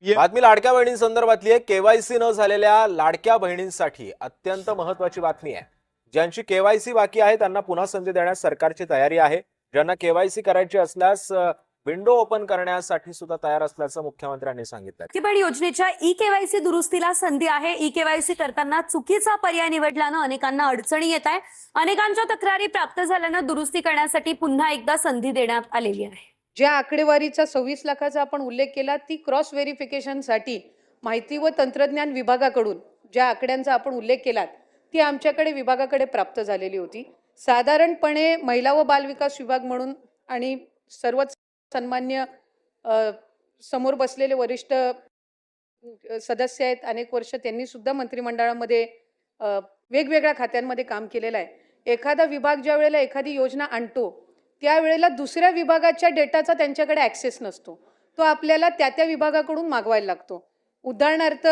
बातमी लाडक्या बहिणींसंदर्भातली आहे। केवायसी न झालेल्या लाडक्या बहिणींसाठी अत्यंत महत्त्वाची बातमी आहे। ज्यांची केवायसी बाकी आहे त्यांना पुन्हा संधी देण्यास सरकारची तयारी आहे। ज्यांना केवायसी करायची असल्यास विंडो ओपन करण्यासाठी सुद्धा तयार असल्याचं मुख्यमंत्र्यांनी सांगितलं। लाडकी बहीण योजनेच्या ई केवायसी दुरुस्तीला संधी आहे। ई केवायसी करताना चुकीचा पर्याय निवडल्यानं अनेकांना अडचणी येत आहे। अनेकांच्या तक्रारी प्राप्त झाल्यानं दुरुस्ती करण्यासाठी पुन्हा एकदा संधी देण्यात आलेली आहे। ज्या आकडेवारीचा 26 लाखाचा आपण उल्लेख केला ती क्रॉस व्हेरिफिकेशनसाठी माहिती व तंत्रज्ञान विभागाकडून ज्या आकड्यांचा आपण उल्लेख केला ती आमच्याकडे विभागाकडे प्राप्त झालेली होती। साधारणपणे महिला व बालविकास विभाग म्हणून आणि सर्वच सन्मान्य समोर बसलेले वरिष्ठ सदस्य आहेत, अनेक वर्ष त्यांनी सुद्धा मंत्रिमंडळामध्ये वेगवेगळ्या खात्यांमध्ये काम केलेलं आहे। एखादा विभाग ज्या वेळेला एखादी योजना आणतो त्यावेळेला दुसऱ्या विभागाच्या डेटाचा त्यांच्याकडे ॲक्सेस नसतो, तो आपल्याला त्या विभागाकडून मागवायला लागतो। उदाहरणार्थ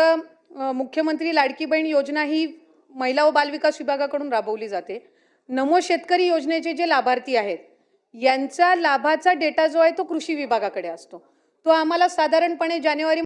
मुख्यमंत्री लाडकी बहीण योजना ही महिला व बालविकास विभागाकडून राबवली जाते। नमो शेतकरी योजनेचे जे लाभार्थी आहेत यांचा लाभाचा डेटा जो आहे तो कृषी विभागाकडे असतो। तो आम्हाला साधारणपणे जानेवारी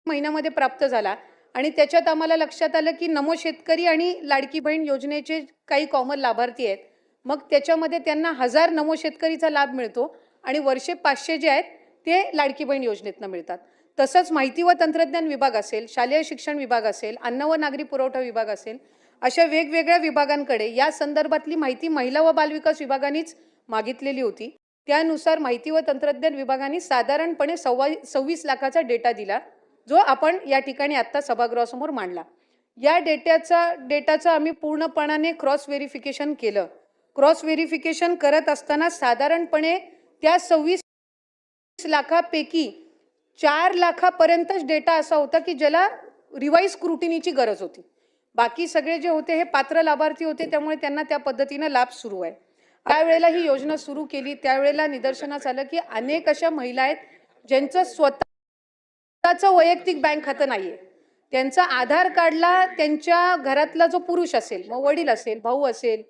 महिन्यामध्ये प्राप्त झाला आणि त्याच्यात आम्हाला लक्षात आलं की नमो शेतकरी आणि लाडकी बहीण योजनेचे काही कॉमन लाभार्थी आहेत। मग त्याच्यामध्ये त्यांना 1000 नमो शेतकरीचा लाभ मिळतो आणि वर्षे 500 जे आहेत ते लाडकी बहीण योजनेतनं मिळतात। तसंच माहिती व तंत्रज्ञान विभाग असेल, शालेय शिक्षण विभाग असेल, अन्न व नागरी पुरवठा विभाग असेल, अशा वेगवेगळ्या विभागांकडे या संदर्भातली माहिती महिला व बालविकास विभागानेच मागितलेली होती। त्यानुसार माहिती व तंत्रज्ञान विभागाने साधारणपणे 26 लाखाचा डेटा दिला, जो आपण या ठिकाणी आता सभागृहासमोर मांडला। या डेटाचा आम्ही पूर्णपणाने क्रॉस व्हेरिफिकेशन केलं। क्रॉस व्हेरिफिकेशन करत असताना साधारणपणे त्या 26 लाखापैकी 4 लाखापर्यंतच डेटा असा होता की ज्याला रिवाइज स्क्रुटिनीची गरज होती। बाकी सगळे जे होते हे पात्र लाभार्थी होते, त्यामुळे त्यांना त्या पद्धतीने लाभ सुरू आहे। त्यावेळेला ही योजना सुरू केली त्यावेळेला निदर्शनास आलं की अनेक अशा महिला आहेत ज्यांचं स्वतःचं वैयक्तिक बँक खातं नाहीये। त्यांचा आधार कार्डला त्यांच्या घरातला जो पुरुष असेल, मग वडील असेल, भाऊ असेल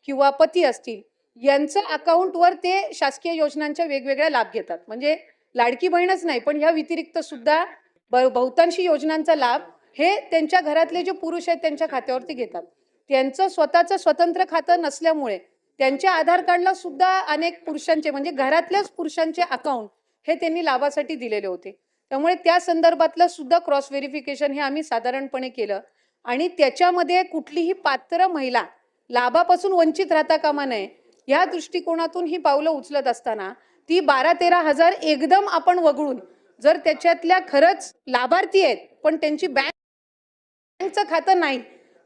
किंवा पती असतील, यांचं अकाउंटवर ते शासकीय योजनांच्या वेगवेगळ्या लाभ घेतात। म्हणजे लाडकी बहीणच नाही पण या व्यतिरिक्त सुद्धा बहुतांशी योजनांचा लाभ हे त्यांच्या घरातले जे पुरुष आहेत त्यांच्या खात्यावरती घेतात। त्यांचं स्वतःचं स्वतंत्र खातं नसल्यामुळे त्यांच्या आधार कार्डला सुद्धा अनेक पुरुषांचे म्हणजे घरातल्याच पुरुषांचे अकाउंट हे त्यांनी लाभासाठी दिलेले होते। त्यामुळे त्या संदर्भातलं सुद्धा क्रॉस व्हेरिफिकेशन हे आम्ही साधारणपणे केलं आणि त्याच्यामध्ये कुठलीही पात्र महिला लाभापासून वंचित राहता कामा नये या दृष्टिकोनातून ही पावलं उचलत असताना ती 12-13 हजार एकदम आपण वगळून जर त्याच्यातल्या खरंच लाभार्थी आहेत पण त्यांची बँकचं खातं नाही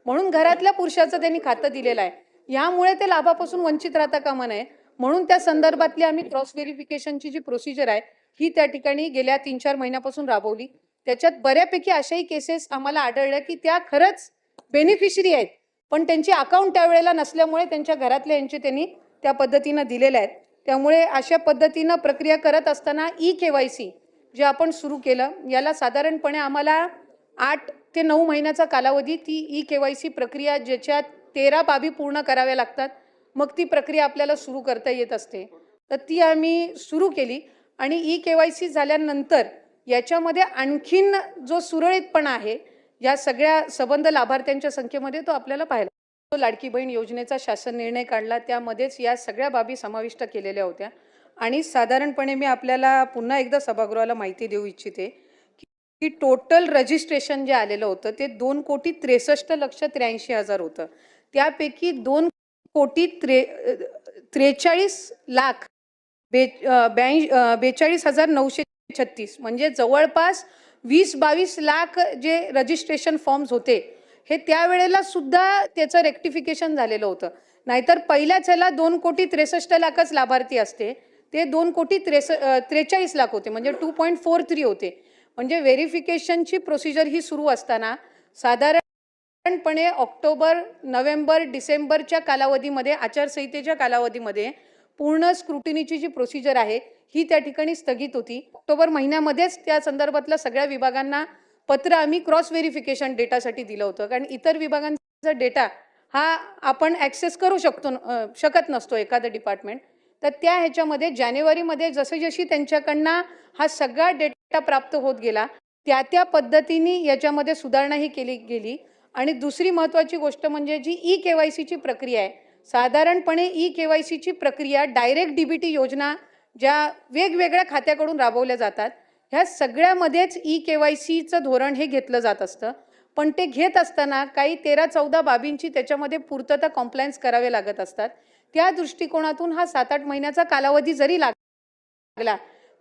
म्हणून घरातल्या पुरुषाचं त्यांनी खातं दिलेलं आहे, यामुळे ते लाभापासून वंचित राहता कामा नये म्हणून त्या संदर्भातली आम्ही क्रॉस व्हेरिफिकेशनची जी प्रोसिजर आहे ही त्या ठिकाणी गेल्या 3-4 महिन्यापासून राबवली। त्याच्यात बऱ्यापैकी अशाही केसेस आम्हाला आढळल्या की त्या खरंच बेनिफिशरी आहेत पण त्यांची अकाउंट त्यावेळेला नसल्यामुळे त्यांच्या घरातल्या यांचे त्यांनी त्या पद्धतीनं दिलेले आहेत। त्यामुळे अशा पद्धतीनं प्रक्रिया करत असताना ई केवायसी जे आपण सुरू केलं याला साधारणपणे आम्हाला 8 ते 9 महिन्याचा कालावधी ती ई केवायसी प्रक्रिया ज्याच्यात 13 बाबी पूर्ण कराव्या लागतात मग ती प्रक्रिया आपल्याला सुरू करता येत असते, तर ती आम्ही सुरू केली आणि ई केवायसी झाल्यानंतर याच्यामध्ये आणखीन जो सुरळीतपणा आहे या सगळ्या सबंध लाभार्थ्यांच्या संख्येमध्ये तो आपल्याला पाहायला लाडकी बहीण योजनेचा शासन निर्णय काढला त्यामध्येच या सगळ्या बाबी समाविष्ट केलेल्या होत्या आणि साधारणपणे मी आपल्याला पुन्हा एकदा सभागृहाला माहिती देऊ इच्छिते की टोटल रजिस्ट्रेशन जे आलेलं होतं ते 2,63,83,000 होतं। त्यापैकी 2,42,936 म्हणजे जवळपास 20-22 लाख जे रजिस्ट्रेशन फॉर्म्स होते हे त्यावेळेला सुद्धा त्याचं रेक्टिफिकेशन झालेलं होतं। नाहीतर पहिल्याच ह्याला 2,63,00,000च लाभार्थी असते, ते 2,43,00,000 होते म्हणजे 2.43 होते। म्हणजे व्हेरिफिकेशनची प्रोसिजर ही सुरू असताना साधारणपणे ऑक्टोबर, नोव्हेंबर, डिसेंबरच्या कालावधीमध्ये आचारसंहितेच्या कालावधीमध्ये पूर्ण स्क्रुटिनीची जी प्रोसिजर आहे ही त्या ठिकाणी स्थगित होती। ऑक्टोबर महिन्यामध्येच त्या संदर्भातल्या सगळ्या विभागांना पत्र आम्ही क्रॉस व्हेरिफिकेशन डेटासाठी दिलं होतं, कारण इतर विभागांचा डेटा हा आपण ॲक्सेस करू शकत नसतो एखादं डिपार्टमेंट। तर त्या ह्याच्यामध्ये जानेवारीमध्ये जशी त्यांच्याकडनं हा सगळा डेटा प्राप्त होत गेला त्या पद्धतीने याच्यामध्ये सुधारणाही केली गेली. आणि दुसरी महत्त्वाची गोष्ट म्हणजे जी ई-के-वाय-सीची प्रक्रिया आहे, साधारणपणे ई-के-वाय-सीची प्रक्रिया डायरेक्ट डीबीटी योजना ज्या वेगवेगळ्या खात्याकडून राबवल्या जातात, ह्या सगळ्यामध्येच ई-के-वाय-सीचं धोरण हे घेतलं जात असतं. पण ते घेत असताना काही 13-14 बाबींची त्याच्यामध्ये पूर्तता कॉम्प्लायन्स करावे लागत असतात. त्या दृष्टिकोनातून हा 7-8 महिन्याचा कालावधी जरी लागला,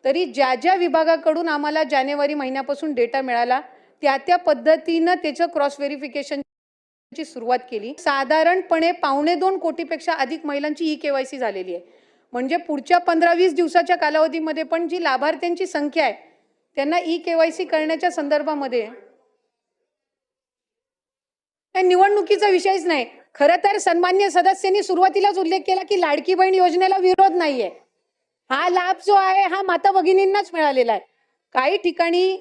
तरी ज्या विभागाकडून आम्हाला जानेवारी महिन्यापासून डेटा मिळाला, त्या पद्धतीनं त्याचं क्रॉस व्हेरिफिकेशनची सुरुवात केली. साधारणपणे 2.25 कोटीपेक्षा अधिक महिलांची ई-के-वाय-सी झालेली आहे. म्हणजे पुढच्या 15-20 दिवसाच्या कालावधीमध्ये पण जी लाभार्थ्यांची संख्या आहे, त्यांना ई-के-वाय-सी करण्याच्या संदर्भामध्ये निवडणुकीचा विषयच नाही. खरं तर सन्मान्य सदस्यांनी सुरुवातीलाच उल्लेख केला की लाडकी बहीण योजनेला विरोध नाहीये. हा लाभ जो आहे हा माता भगिनींनाच मिळालेला आहे. काही ठिकाणी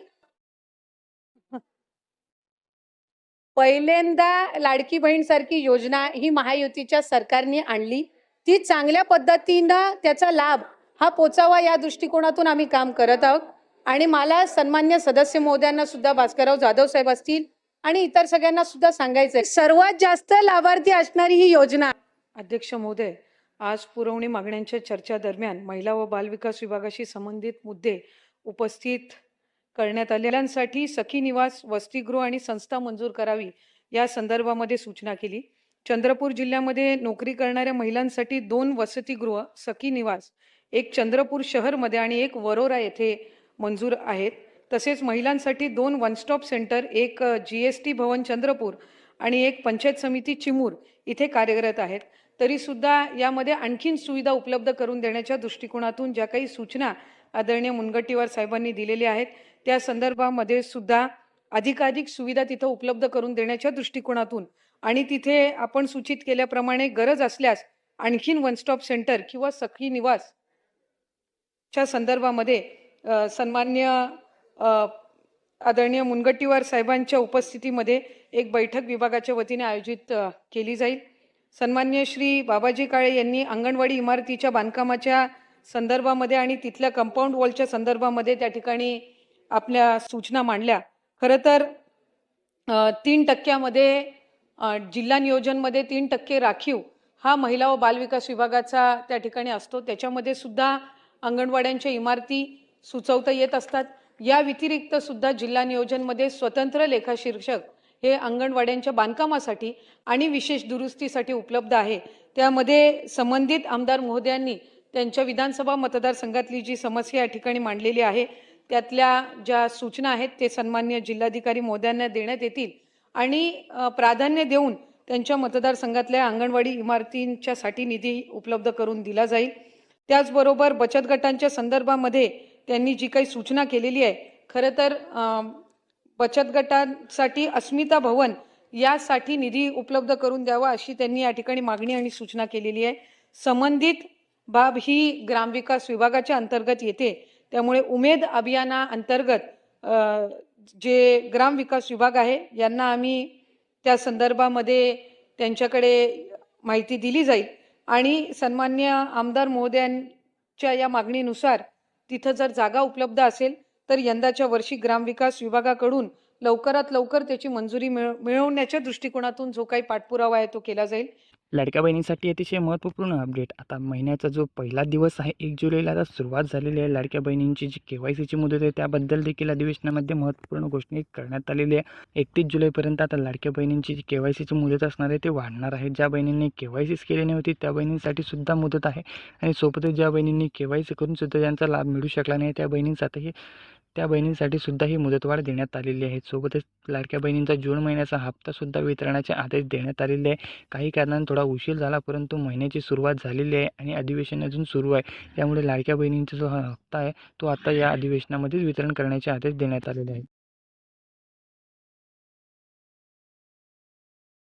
पहिल्यांदा लाडकी बहीण सारखी योजना ही महायुतीच्या सरकारने आणली. ती चांगल्या पद्धतीनं त्याचा लाभ हा पोचावा या दृष्टिकोनातून आम्ही काम करत आहोत. आणि मला सन्मान्य सदस्य महोदयांना सुद्धा भास्करराव जाधव साहेब असतील आणि इतर सगळ्यांना सुद्धा सांगायचं आहे, सर्वात जास्त लाभार्थी असणारी ही योजना. अध्यक्ष महोदय, आज पुरवणी मागण्यांच्या चर्चा दरम्यान महिला व बालविकास विभागाशी संबंधित मुद्दे उपस्थित करण्यात आलेल्यांसाठी सखी निवास, वसतिगृह आणि संस्था मंजूर करावी या संदर्भामध्ये सूचना केली. चंद्रपूर जिल्ह्यामध्ये नोकरी करणाऱ्या महिलांसाठी 2 वसतिगृह, सखी निवास, एक चंद्रपूर शहरमध्ये आणि एक वरोरा येथे मंजूर आहेत. तसेच महिलांसाठी 2 वन स्टॉप सेंटर, एक GST भवन चंद्रपूर आणि एक पंचायत समिती चिमूर इथे कार्यरत आहेत. तरीसुद्धा यामध्ये आणखीन सुविधा उपलब्ध करून देण्याच्या दृष्टिकोनातून ज्या काही सूचना आदरणीय मुनगंटीवार साहेबांनी दिलेल्या आहेत, त्या संदर्भामध्ये सुद्धा अधिकाधिक सुविधा तिथं उपलब्ध करून देण्याच्या दृष्टिकोनातून आणि तिथे आपण सूचित केल्याप्रमाणे गरज असल्यास आणखीन वन स्टॉप सेंटर किंवा सखी निवासच्या संदर्भामध्ये सन्मान्य आदरणीय मुनगंटीवार साहेबांच्या उपस्थितीमध्ये एक बैठक विभागाच्या वतीने आयोजित केली जाईल. सन्मान्य श्री बाबाजी काळे यांनी अंगणवाडी इमारतीच्या बांधकामाच्या संदर्भामध्ये आणि तिथल्या कंपाऊंड वॉलच्या संदर्भामध्ये त्या ठिकाणी आपल्या सूचना मांडल्या. खरं तर 3% जिल्हा नियोजनमध्ये 3% राखीव हा महिला व बालविकास विभागाचा त्या ठिकाणी असतो. त्याच्यामध्ये सुद्धा अंगणवाड्यांच्या इमारती सुचवता येत असतात. या व्यतिरिक्त सुद्धा जिल्हा नियोजनमध्ये स्वतंत्र लेखाशीर्षक हे अंगणवाड्यांच्या बांधकामासाठी आणि विशेष दुरुस्तीसाठी उपलब्ध आहे. त्यामध्ये संबंधित आमदार महोदयांनी त्यांच्या विधानसभा मतदारसंघातली जी समस्या या ठिकाणी मांडलेली आहे, त्यातल्या ज्या सूचना आहेत ते सन्मान्य जिल्हाधिकारी महोदयांना देण्यात येतील आणि प्राधान्य देऊन त्यांच्या मतदारसंघातल्या अंगणवाडी इमारतींच्यासाठी निधी उपलब्ध करून दिला जाईल. त्याचबरोबर बचत गटांच्या संदर्भामध्ये त्यांनी जी काही सूचना केलेली आहे, खरं तर बचत गटांसाठी अस्मिता भवन यासाठी निधी उपलब्ध करून द्यावा अशी त्यांनी या ठिकाणी मागणी आणि सूचना केलेली आहे. संबंधित बाब ही ग्रामविकास विभागाच्या अंतर्गत येते. त्यामुळे उमेद अभियानाअंतर्गत जे ग्रामविकास विभाग आहे यांना आम्ही त्या संदर्भामध्ये त्यांच्याकडे माहिती दिली जाईल आणि सन्मान्य आमदार महोदयांच्या या मागणीनुसार तिथं जर जागा उपलब्ध असेल तर यंदाच्या वर्षी ग्रामविकास विभागाकडून लवकरात लवकर त्याची मंजुरी मिळवण्याच्या दृष्टिकोनातून जो काही पाठपुरावा आहे तो केला जाईल. लाडक्या बहिणींसाठी अतिशय महत्त्वपूर्ण अपडेट. आता महिन्याचा जो पहिला दिवस आहे 1 जुलैला आता सुरुवात झालेली आहे. लाडक्या बहिणींची जी KYCची मुदत आहे त्याबद्दल देखील अधिवेशनामध्ये महत्त्वपूर्ण घोषणा करण्यात आलेली आहे. 31 जुलैपर्यंत आता लाडक्या बहिणींची जी KYCची मुदत असणार आहे ते वाढणार आहे. ज्या बहिणींनी KYCच केली नव्हती त्या बहिणींसाठी सुद्धा मुदत आहे आणि सोबतच ज्या बहिणींनी KYC करून सुद्धा ज्यांचा लाभ मिळू शकला नाही त्या बहिणींसाठी सुद्धा ही मुदतवाढ देण्यात आलेली आहे. सोबतच लाडक्या बहिणींचा जून महिन्याचा हप्ता सुद्धा वितरणाचे आदेश देण्यात आलेले आहे. काही कारणाने थोडा उशीर झाला परंतु महिन्याची सुरुवात झालेली आहे आणि अधिवेशन अजून सुरू आहे. त्यामुळे लाडक्या बहिणींचा जो हा हप्ता आहे तो आता या अधिवेशनामध्येच वितरण करण्याचे आदेश देण्यात आलेले आहेत.